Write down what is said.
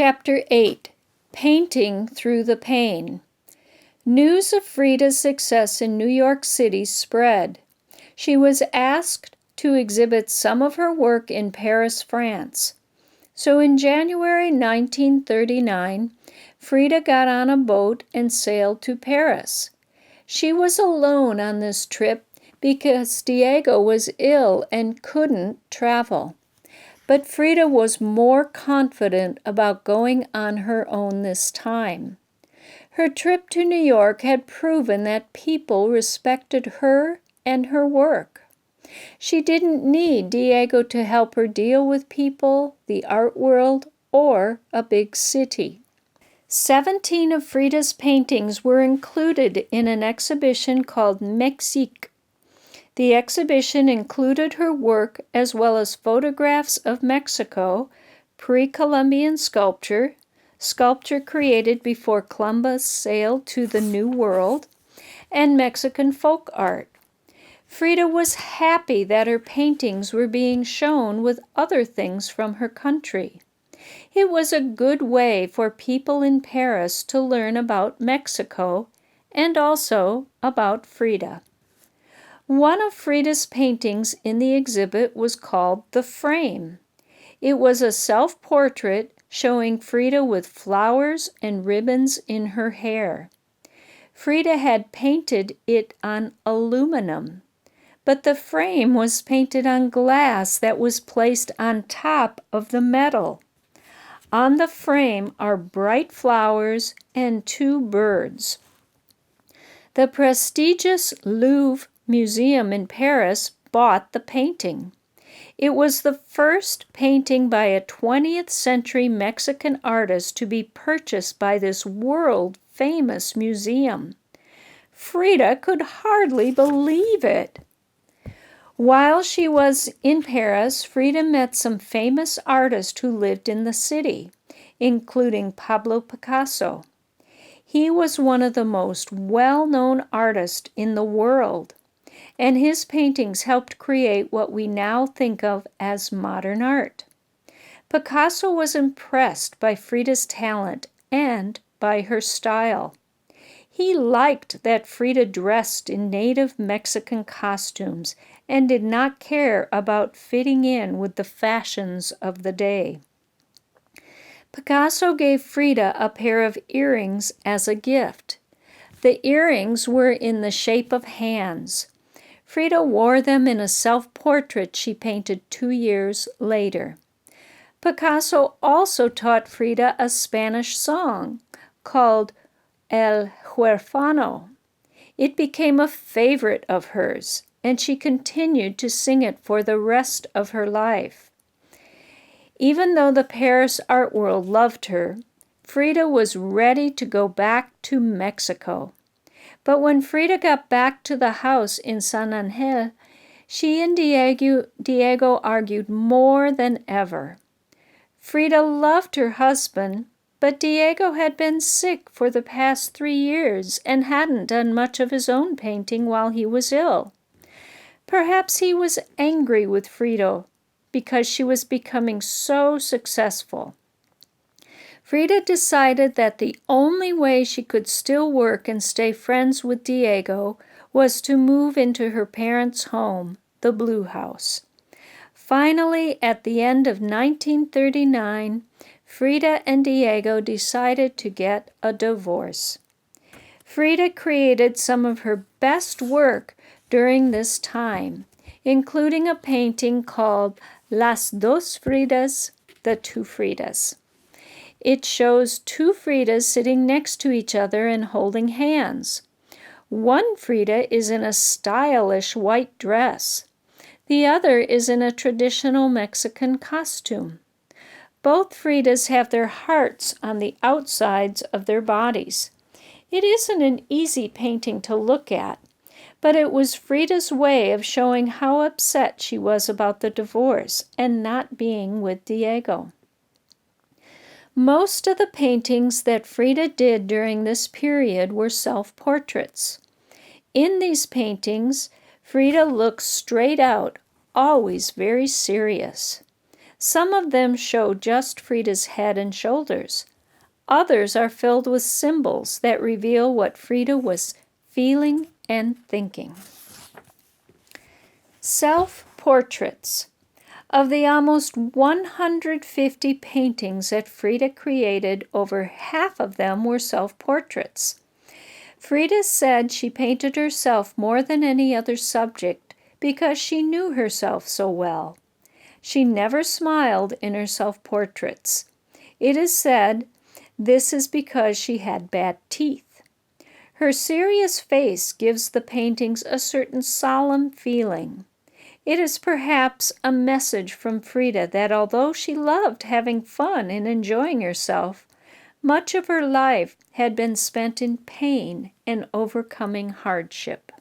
Chapter 8. Painting Through the Pain. News of Frida's success in New York City spread. She was asked to exhibit some of her work in Paris, France. So in January 1939, Frida got on a boat and sailed to Paris. She was alone on this trip because Diego was ill and couldn't travel. But Frida was more confident about going on her own this time. Her trip to New York had proven that people respected her and her work. She didn't need Diego to help her deal with people, the art world, or a big city. 17 of Frida's paintings were included in an exhibition called Mexique. The exhibition included her work as well as photographs of Mexico, pre-Columbian sculpture, sculpture created before Columbus sailed to the New World, and Mexican folk art. Frida was happy that her paintings were being shown with other things from her country. It was a good way for people in Paris to learn about Mexico and also about Frida. One of Frida's paintings in the exhibit was called The Frame. It was a self-portrait showing Frida with flowers and ribbons in her hair. Frida had painted it on aluminum, but the frame was painted on glass that was placed on top of the metal. On the frame are bright flowers and 2 birds. The prestigious Louvre Museum in Paris bought the painting. It was the first painting by a 20th century Mexican artist to be purchased by this world-famous museum. Frida could hardly believe it. While she was in Paris, Frida met some famous artists who lived in the city, including Pablo Picasso. He was one of the most well-known artists in the world, and his paintings helped create what we now think of as modern art. Picasso was impressed by Frida's talent and by her style. He liked that Frida dressed in native Mexican costumes and did not care about fitting in with the fashions of the day. Picasso gave Frida a pair of earrings as a gift. The earrings were in the shape of hands. Frida wore them in a self-portrait she painted 2 years later. Picasso also taught Frida a Spanish song called El Huérfano. It became a favorite of hers, and she continued to sing it for the rest of her life. Even though the Paris art world loved her, Frida was ready to go back to Mexico. But when Frida got back to the house in San Angel, she and Diego argued more than ever. Frida loved her husband, but Diego had been sick for the past 3 years and hadn't done much of his own painting while he was ill. Perhaps he was angry with Frida because she was becoming so successful. Frida decided that the only way she could still work and stay friends with Diego was to move into her parents' home, the Blue House. Finally, at the end of 1939, Frida and Diego decided to get a divorce. Frida created some of her best work during this time, including a painting called Las dos Fridas, the 2 Fridas. It shows 2 Fridas sitting next to each other and holding hands. One Frida is in a stylish white dress. The other is in a traditional Mexican costume. Both Fridas have their hearts on the outsides of their bodies. It isn't an easy painting to look at, but it was Frida's way of showing how upset she was about the divorce and not being with Diego. Most of the paintings that Frida did during this period were self-portraits. In these paintings, Frida looks straight out, always very serious. Some of them show just Frida's head and shoulders. Others are filled with symbols that reveal what Frida was feeling and thinking. Self-portraits. Of the almost 150 paintings that Frida created, over half of them were self-portraits. Frida said she painted herself more than any other subject because she knew herself so well. She never smiled in her self-portraits. It is said this is because she had bad teeth. Her serious face gives the paintings a certain solemn feeling. It is perhaps a message from Frida that although she loved having fun and enjoying herself, much of her life had been spent in pain and overcoming hardship.